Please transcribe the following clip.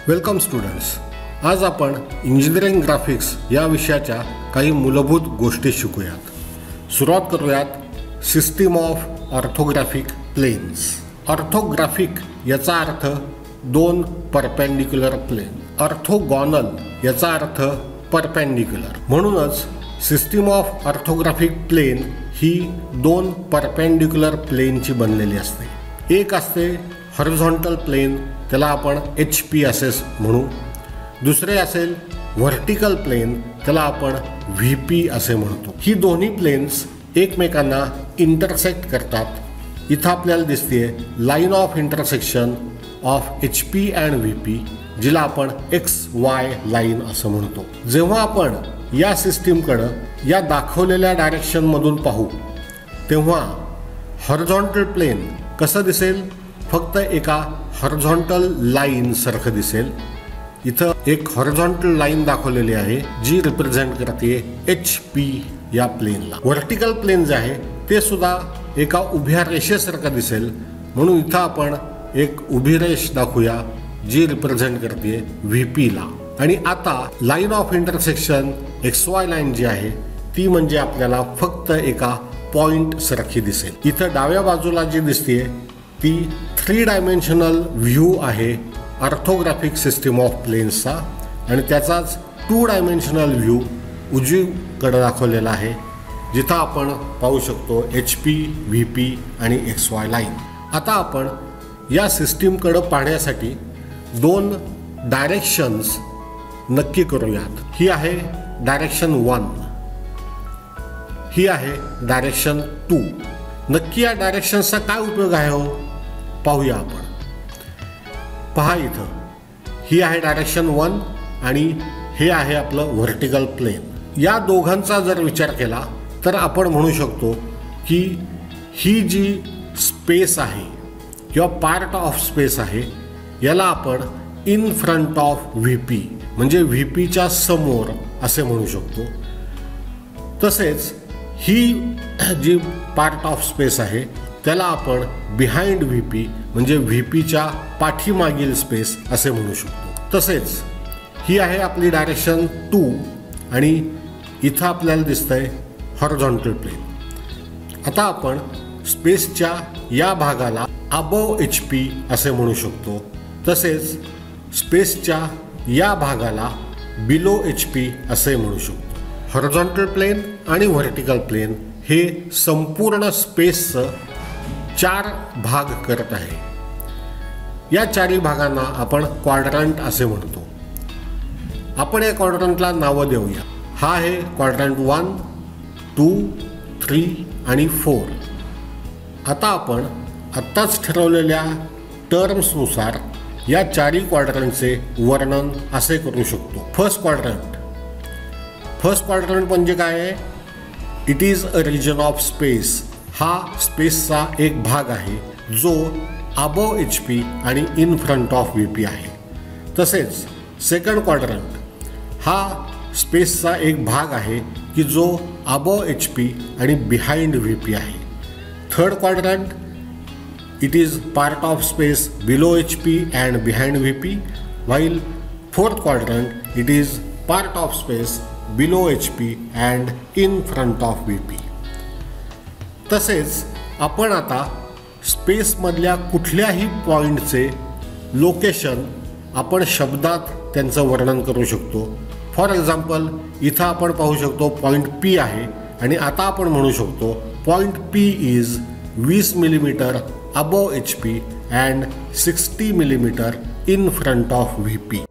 Welcome students. आज आपण engineering graphics या विषयाच्या काही मूलभूत गोष्टी शिकूयात. सुरुवात करूयात system of orthographic planes. Orthographic याचा अर्थ दोन परपेंडिक्युलर प्लेन. ऑर्थोगॉनल याचा अर्थ परपेंडिक्युलर. म्हणूनच सिस्टीम ऑफ ऑर्थोग्राफिक प्लेन ही दोन परपेंडिक्युलर प्लेनची बनलेली असते. एक असते हॉरिझॉन्टल प्लेन, त्याला आपण HP असे म्हणू. दुसरे असेल व्हर्टिकल प्लेन, त्याला आपण VP असे म्हणतो. ही दोन्ही प्लेन्स एकमेकांना इंटरसेक्ट करतात. इथं आपल्याला दिसते line of intersection of HP and VP, जिला आपण XY लाईन असं म्हणतो. जेव्हा आपण या सिस्टीमकडं या दाखवलेल्या डायरेक्शनमधून पाहू तेव्हा हॉरिझॉन्टल प्लेन कसं दिसेल? फक्त एका हॉरिझॉन्टल लाईन सारखं दिसेल. इथं एक हॉरिझॉन्टल लाईन दाखवलेली आहे जी रिप्रेझेंट करते HP या प्लेनला. व्हर्टिकल प्लेन जे आहे ते सुद्धा एका उभ्या रेषेसारखं दिसेल, म्हणून इथं आपण एक उभी रेष दाखवूया जी रिप्रेझेंट करते VP ला. आणि आता line of intersection XY line जी आहे ती म्हणजे आपल्याला फक्त एका पॉइंट सारखी दिसेल. इथं डाव्या बाजूला जी दिसते ती 3 डायमेन्शनल व्ह्यू आहे ऑर्थोग्राफिक सिस्टीम ऑफ प्लेन्सचा, आणि त्याचाच 2 डायमेन्शनल व्ह्यू उजवीकडे दाखवलेला आहे, जिथं आपण पाहू शकतो HP, VP आणि XY लाईन. आता आपण या सिस्टीमकडे पाहण्यासाठी दोन डायरेक्शन्स नक्की करूयात. ही आहे डायरेक्शन 1, ही आहे डायरेक्शन 2. नक्की या डायरेक्शन्सचा काय उपयोग आहे हो, पाहूया आपण. पहा, इथं ही आहे डायरेक्शन 1 आणि हे आहे आपलं व्हर्टिकल प्लेन. या दोघांचा जर विचार केला तर आपण म्हणू शकतो की ही जी स्पेस आहे किंवा पार्ट ऑफ स्पेस आहे याला आपण इन फ्रंट ऑफ VP म्हणजे VPच्या समोर असे म्हणू शकतो. तसेच ही जी पार्ट ऑफ स्पेस आहे त्याला आपण बिहाइंड VP म्हणजे VPच्या पाठीमागील स्पेस असे म्हणू शकतो. तसेच ही आहे आपली डायरेक्शन 2 आणि इथं आपल्याला दिसतंय हॉरिझॉन्टल प्लेन. आता आपण स्पेसच्या या भागाला अबोव HP असे म्हणू शकतो. तसेच स्पेसच्या या भागाला बिलो HP असे म्हणू शकतो. हॉरिझॉन्टल प्लेन आणि व्हर्टिकल प्लेन हे संपूर्ण स्पेसचं 4 भाग करत आहे. या 4 भागांना आपण क्वाड्रंट असे म्हणतो. आपण या क्वाड्रंटला नावं देऊया. हा आहे क्वाड्रंट 1, 2, 3 आणि 4. आता आपण आत्ताच ठरवलेल्या टर्म्सनुसार या 4 क्वाड्रंटचे वर्णन असे करू शकतो. फर्स्ट क्वाड्रंट म्हणजे काय आहे? It is a reason of space. हा स्पेसचा एक भाग आहे जो अबोव HP आणि इन फ्रंट ऑफ VP आहे. तसेच सेकंड क्वाड्रंट हा स्पेसचा एक भाग आहे की जो अबोव HP आणि बिहाइंड VP आहे. Third quadrant it is part of space below HP and behind VP, while fourth quadrant it is part of space below HP and in front of VP. तसेच आपण आता स्पेसमधल्या कुठल्याही पॉईंटचे location आपण शब्दात त्यांचं वर्णन करू शकतो. फॉर एक्झाम्पल इथं आपण पाहू शकतो पॉईंट P आहे आणि आता आपण म्हणू शकतो point P is 20 millimetre above HP and 60 millimetre in front of VP.